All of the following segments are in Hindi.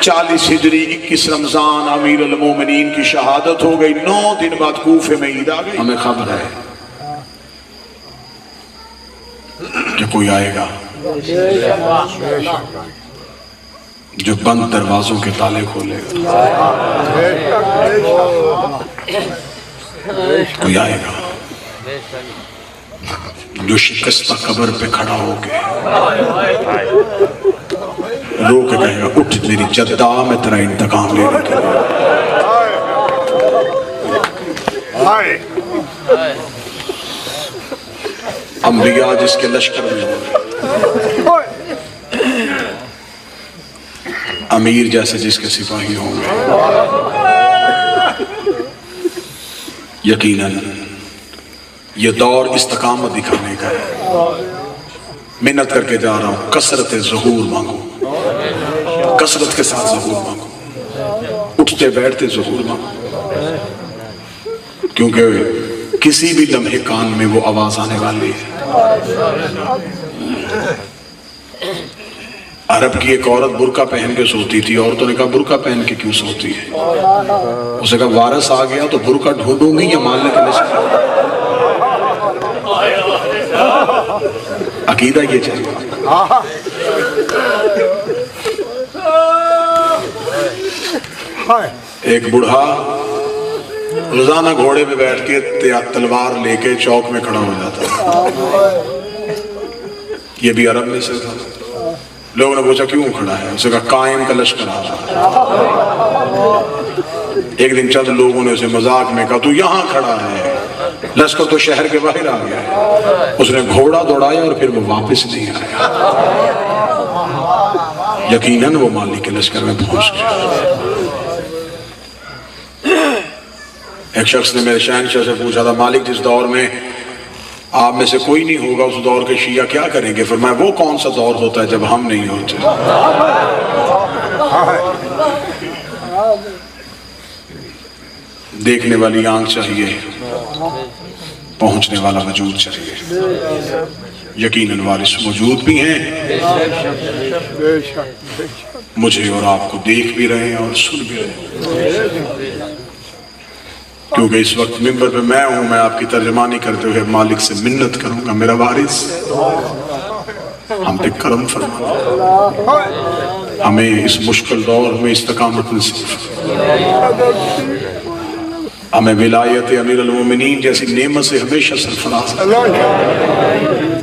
40 हिजरी 21 रमजान अमीर अल मोमिनीन की शहादत हो गई। 9 दिन बाद कूफे में ईद आ गई। हमें खबर है कि कोई आएगा जो बंद दरवाजों के ताले खोलेगा। कोई आएगा जो शिकस्ता कब्र पे खड़ा होके रो के कहेगा, उठ मेरी जद्दा, मैं तेरा इंतकाम लेने के लिए। अंबिया जिसके लश्कर में हो, अमीर जैसे जिसके सिपाही होंगे, यकीनन ये दौर इस्तकामत दिखाने का है। मेहनत करके जा रहा हूं, कसरत ज़हूर मांगो, कसरत के साथ ज़हूर मांगो, उठते बैठते ज़हूर मांगो, क्योंकि किसी भी लम्हे कान में वो आवाज आने वाली है। अरब की एक औरत बुर्का पहन के सोती थी। औरतों ने कहा बुर्का पहन के क्यों सोती है? उसे कहा वारस आ गया तो बुर्का ढूंढूंगी या मारने के लिए? अकीदा ये चाहिए। एक बूढ़ा रोजाना घोड़े पे बैठ के तलवार लेके चौक में खड़ा हो जाता था। ये भी अरब में से था। लोगों ने पूछा क्यों खड़ा है? उसे कहा कायम का लश्कर आ रहा है। एक दिन चंद लोगों ने उसे मजाक में कहा तू यहाँ खड़ा है, लश्कर तो शहर के बाहर आ गया है। उसने घोड़ा दौड़ाया और फिर वो वापस नहीं आया। यकीनन वो मालिक के लश्कर में पहुंच गया। एक शख्स ने मेरे शहनशाह से पूछा था, मालिक जिस दौर में आप में से कोई नहीं होगा उस दौर के शिया क्या करेंगे? फरमाया वो कौन सा दौर होता है जब हम नहीं होते? देखने वाली आंख चाहिए, पहुंचने वाला वजूद चाहिए। यकीनन वारिस मौजूद भी हैं, मुझे और आपको देख भी रहे हैं और सुन भी रहे हैं। क्योंकि इस वक्त मिंबर पे मैं हूं, मैं आपकी तर्जमानी करते हुए मालिक से मिन्नत करूंगा, मेरा वारिस हम पे करम फरमा, हमें इस मुश्किल दौर में इस्तकामत नसीब, हमें विलायत अमीर अल मोमिनीन जैसी नेमत से हमेशा सरफराज।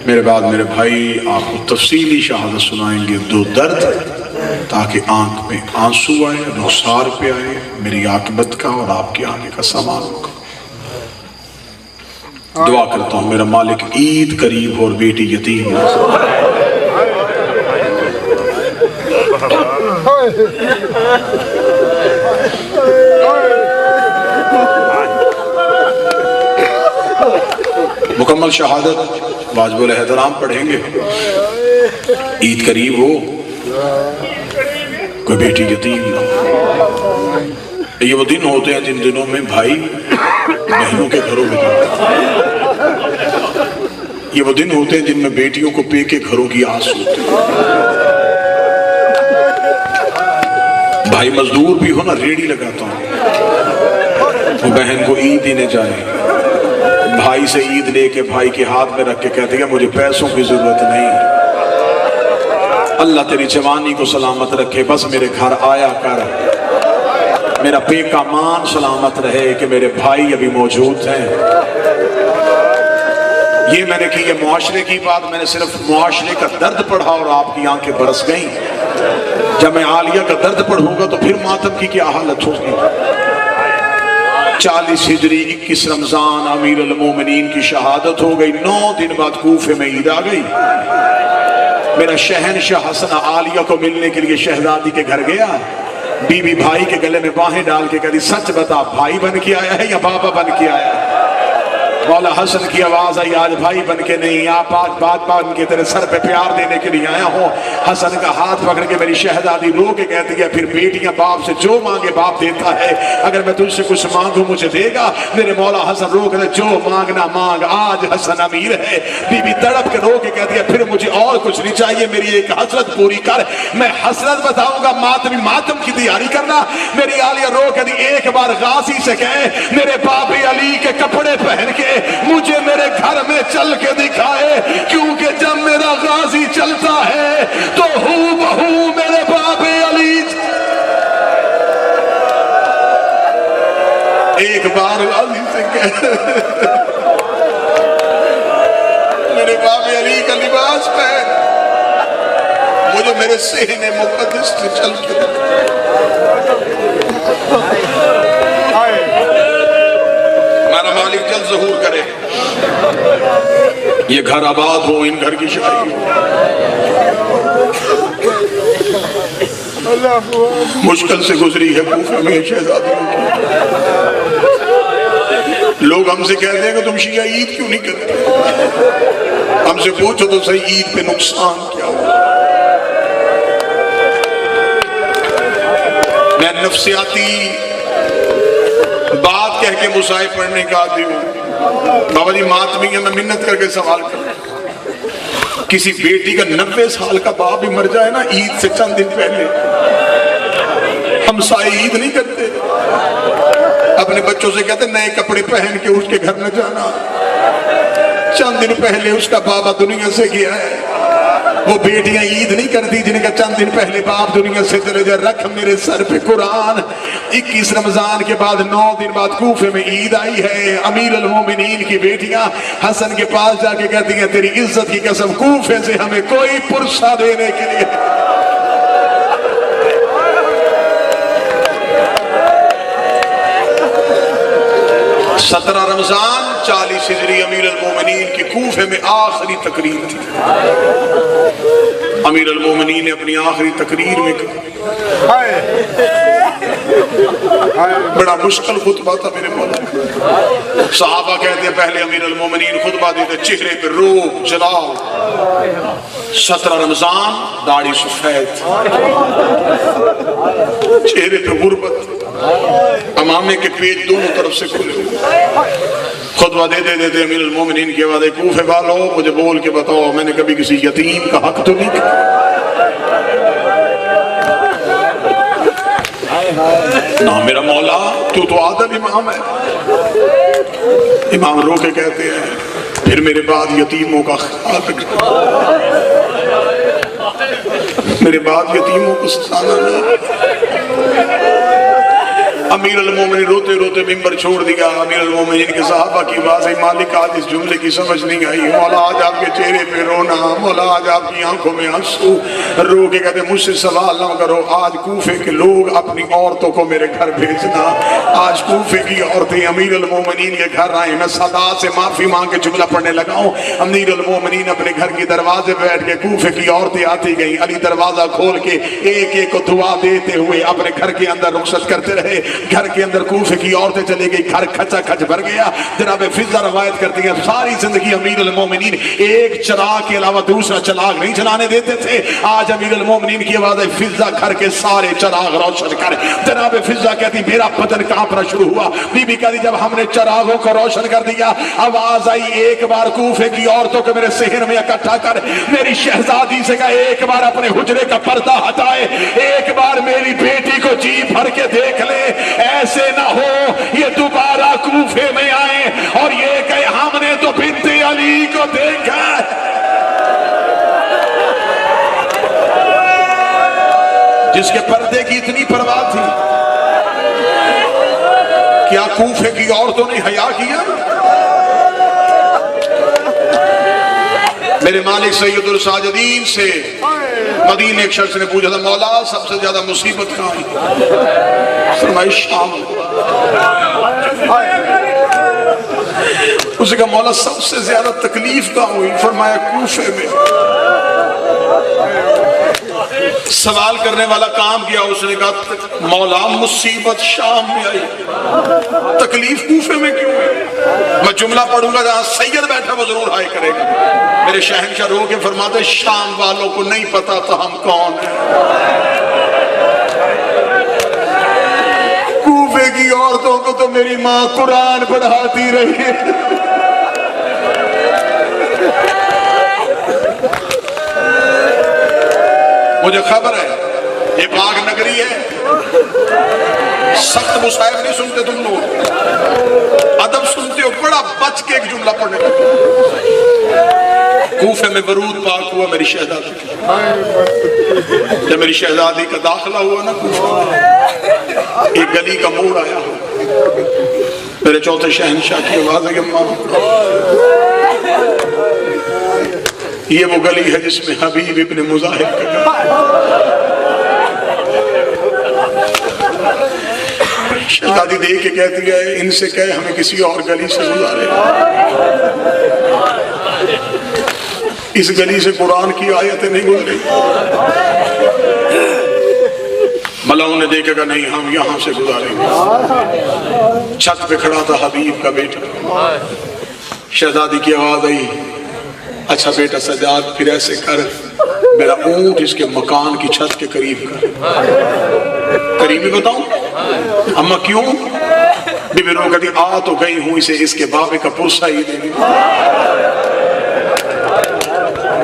मेरे बाद मेरे भाई आपको तफसीली शहादत सुनाएंगे, दो दर्द ताकि आंख में आंसू आए, रुखसार पे आए, मेरी आकिबत का और आपके आने का सामान होगा। दुआ करता हूं मेरा मालिक ईद करीब और बेटी यतीम हो। मुकम्मल शहादत वाजिबुल एहतराम पढ़ेंगे। ईद करीब हो, कोई बेटी यतीम ना। ये वो दिन होते हैं जिन दिनों में भाई बहनों के घरों में जाते हैं। ये वो दिन होते हैं जिनमें बेटियों को पे के घरों की आस होती है। भाई मजदूर भी हो ना, रेडी लगाता हूं, वो बहन को ईद देने जाए, भाई से ईद लेके भाई के हाथ में रख के कहते हैं मुझे पैसों की जरूरत नहीं, अल्लाह तेरी जवानी को सलामत रखे, बस मेरे घर आया कर, मेरा पे का मान सलामत रहे कि मेरे भाई अभी मौजूद हैं। ये मैंने की, ये मुआशरे की बात, मैंने सिर्फ मुआशरे का दर्द पढ़ा और आपकी आंखें बरस गई। जब मैं आलिया का दर्द पढ़ूंगा तो फिर मातम की क्या हालत होगी। 40 हिजरी 21 रमजान अमीर अल मोमिनीन की शहादत हो गई। 9 दिन बाद कूफे में ईद आ गई। मेरा शहनशाह हसन आलिया को मिलने के लिए शहजादी के घर गया। बीबी भाई के गले में बाहें डाल के कहती सच बता, भाई बन के आया है या बाबा बन के आया है? मौला हसन की आवाज आई, आज भाई बन के नहीं, आप आज बात बन के तेरे सर पे प्यार देने के लिए आया हूँ। हसन का हाथ पकड़ के मेरी शहजादी रो के कहती है, फिर बेटियां बाप से जो मांगे बाप देता है, अगर मैं तुझसे कुछ मांगू मुझे देगा। मेरे मौला हसन रो के जो मांगना मांग, आज हसन अमीर है। बीबी तड़प के रो के कहती है, फिर मुझे और कुछ नहीं चाहिए, मेरी एक हसरत पूरी कर। मैं हसरत बताऊंगा, मातम की तैयारी करना। मेरी आलिया रो के दी, एक बार गाजी से कहे मेरे बाबे अली के कपड़े पहन के मुझे मेरे घर में चल के दिखाए, क्योंकि जब मेरा गाजी चलता है तो हूबहू मेरे बाबे अली। एक बार गाजी से कहे मेरे बाबे अली का लिबास पहन, मुझे मेरे सेहने मुकद्दस से चल के हमारा मालिक जल्द ज़हूर करे, ये घर आबाद हो, इन घर की शादी मुश्किल से गुजरी है कूफे में शहजादियों की। लोग हमसे कहते हैं कि तुम शिया ईद क्यों नहीं करते, हमसे पूछो तो सही ईद पे नुकसान क्या हुआ। मैं नफ्सियाती बात कह के मुसाए पढ़ने का आदमी हूं। बाबा जी मातमी है, मैं मिन्नत करके सवाल कर, किसी बेटी का 90 साल का बाप भी मर जाए ना ईद से चंद दिन पहले, हम साए ईद नहीं करते, अपने बच्चों से कहते नए कपड़े पहन के उसके घर न जाना, चंद दिन पहले उसका बाबा दुनिया से गया है। वो बेटियां ईद नहीं करती जिनका चंद दिन पहले बाप दुनिया से चले जाए। रख मेरे सर पे कुरान, 21 रमजान के बाद 9 दिन बाद कूफे में ईद आई है। अमीर अल मोमिनीन की बेटियां हसन के पास जाके कहती हैं, तेरी इज्जत की कसम कूफे से हमें कोई पुरसा देने के लिए। 17 रमजान 40 हिजरी अमीर अल मोमिनीन की कूफे में आखिरी तकरीर थी। अमीर अल मोमिनीन ने अपनी आखिरी तकरीर में बड़ा मुश्किल खुतबा था मेरे मौला। सहाबा कहते हैं पहले अमीर अल मोमिनीन खुतबा देते, चेहरे पे रोब जलाल, 17 रमजान दाढ़ी सफेद, चेहरे पे गुर्बत, अमामे के पेज दोनों तरफ से खुले हुए। खुतबा देते देते अमीर अल मोमिनीन के बाद, कूफे वालों मुझे बोल के बताओ, मैंने कभी किसी यतीम का हक तो नहीं किया? ना मेरा मौला, तू तो आदम इमाम है। इमाम रो के कहते हैं, फिर मेरे बाद यतीमों का ख्याल रखना, मेरे बाद यतीमों को सताना नहीं। अमीर अल मोमिनीन रोते रोते मिंबर छोड़ दिया। अमीर अल मोमिनीन के सहाबा की बात है, मालिक आज इस जुमले की समझ नहीं आई। मौला आज आपके चेहरे पे रोना, मौला आज आपकी आंखों में आंसू। रो के कहते मुझसे सवाल ना करो, आज कूफे के लोग अपनी औरतों को मेरे घर भेजना। आज कूफे की औरतें अमीर अल मोमिनीन के घर आए। मैं सदा से माफी मांग के जुमला पढ़ने लगा हूँ। अमीर अल मोमिनीन अपने घर के दरवाजे पे बैठ के, कूफे की औरतें आती गई। अली दरवाजा खोल के एक एक को दुआ देते हुए अपने घर के अंदर रुखसत करते रहे। घर के अंदर कूफे की औरतें चली गई, घर खचा खच भर गया। जनाब फिजा रवायत करती है, सारी जिंदगी अमीर अल मोमिनीन एक चिराग के अलावा दूसरा चिराग नहीं जलाने देते थे। आज अमीर अल मोमिनीन की आवाज है, फिजा घर के सारे चिराग रोशन कर। जनाब फिजा कहती मेरा बदन कांपना शुरू हुआ। बीबी कहती जब हमने चिरागों को रोशन कर दिया, आवाज आई एक बार कूफे की औरतों को मेरे शहर में इकट्ठा कर। मेरी शहजादी से कहा एक बार अपने हुजरे का पर्दा हटाए, एक बार मेरी बेटी को जी भर के देख ले। ऐसे ना हो ये दोबारा कूफे में आए और ये कहे हमने तो बिन्ते अली को देखा। जिसके पर्दे की इतनी परवाह थी, क्या कूफे की औरतों ने हया किया? मेरे मालिक सैयदुल साजिदीन से मदीने एक शख्स ने पूछा था, मौला सबसे ज्यादा मुसीबत कहाँ है? फरमाया शाम। उसने कहा मौला सबसे ज्यादा तकलीफ कहाँ हुई? फरमाया कूफे में। सवाल करने वाला काम किया, उसने कहा मौला मुसीबत शाम में आई, तकलीफ कूफे में क्यों है? मैं जुमला पढ़ूंगा जहां सैयद बैठा वो जरूर हाय करेगा। मेरे शहंशाह रो के फरमाते शाम वालों को नहीं पता तो हम कौन है। कूफे की औरतों को तो मेरी माँ कुरान पढ़ाती रही है। मुझे खबर है ये पाक नगरी है, सख्त मुसाहिब नहीं सुनते तुम लोग, अदब सुनते हो। बड़ा बच के एक जुमला पढ़ने लगे। कूफे में बरूद पाक हुआ मेरी शहजादी, जब मेरी शहजादी का दाखिला हुआ ना कूफा, एक गली का मोड़ आया, मेरे चौथे शहंशाह की आवाज है कि ये वो गली है जिसमें हबीब इब्ने मुजाहिब का शहजादी देख के कहती है इनसे कहे हमें किसी और गली से गुजारे, इस गली से कुरान की आयतें नहीं गुजरी। मलाओं ने देखेगा नहीं हम यहां से गुजारेंगे। छत पे खड़ा था हबीब का बेटा, शहजादी की आवाज आई अच्छा बेटा सजाद फिर ऐसे कर, मेरा ऊंट इसके मकान की छत के करीब कर। करीब ही बताऊं अम्मा क्यों? बीबी रो कहती आ तो गई हूं इसे इसके बाबे का पुरसा ही देगी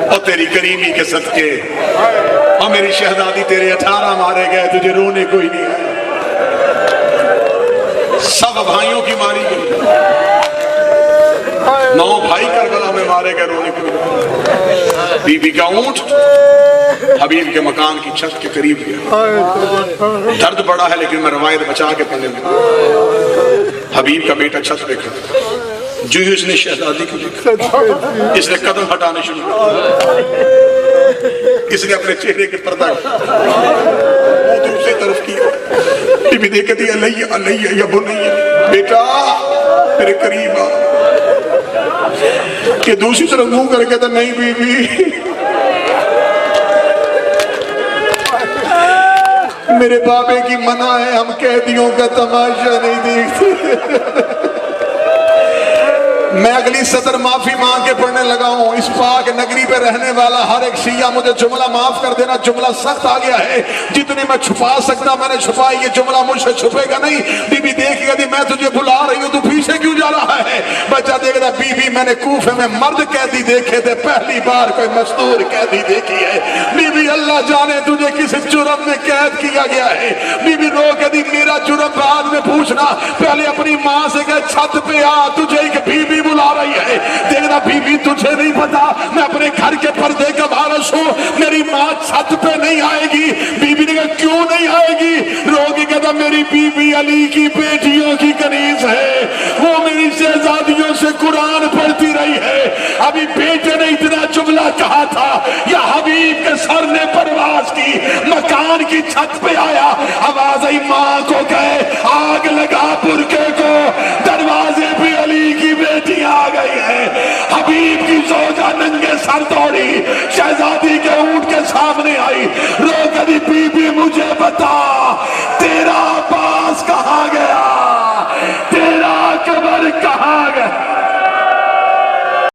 और तेरी करीबी के सदके। और मेरी शहजादी तेरे 18 मारे गए, तुझे रोने कोई नहीं आया। सब भाइयों की मारी गई, 9 भाई करबला में मारे गए, रोने को। बीबी का ऊंट हबीब के मकान की छत के करीब गया। दर्द बड़ा है लेकिन मैं रवायत बचा के पढ़ने लगा। हबीब का बेटा छत पे खड़ा, जो ही उसने शहजादी को देखा इसने कदम हटाने शुरू किया, इसने अपने चेहरे के पर्दा दूसरी तरफ किया। बीबी देखती अलैया अलैया या बुनैया, बेटा मेरे करीब आ। कि दूसरी तरफ मुंह करके तो नहीं बीबी मेरे बाबे की मना है, हम कैदियों का तमाशा नहीं देखते। मैं अगली सदर माफी मांग के पढ़ने लगा हूं। इस पाक नगरी पे रहने वाला हर एक शिया मुझे जुमला माफ कर देना, जुमला सख्त आ गया है। जितने मैं छुपा सकता मैंने छुपाई, ये जुमला मुझसे छुपेगा नहीं। बीबी देखेगा दी मैं तुझे बुला रही हूं, तू पीछे क्यों जा रहा है? बच्चा देखेगा बीबी मैंने कूफे में मर्द कैदी देखे थे, पहली बार कोई मजदूर कैदी देखी है। बीबी अल्लाह जाने तुझे किस जुर्म में कैद किया गया है। बीबी रो के दी मेरा जुर्म बाद में पूछना, पहले अपनी माँ से कह छत पे आ, तुझे एक बीबी बुला रही है। देखना बीबी तुझे नहीं पता मैं अपने घर के पर्दे का वारिस हूँ, मेरी माँ छत पे नहीं आएगी। बीबी ने कहा क्यों नहीं आएगी? रोगी कहता मेरी बीबी अली की बेटियों की कनीज है, वो मेरी शहजादियों से कुरान पढ़ती रही है। अभी बेटे ने इतना जुमला कहा था या हबीब के सर ने परवाज की, मकान की छत पे आया, आवाज आई माँ को कहे आग लगा बुरके को, दरवाजे पे अली की बेटी आ गई है। हबीब की सोजा नंगे सर दौड़ी, शहजादी के ऊंट के सामने आई, रो करी बीबी मुझे बता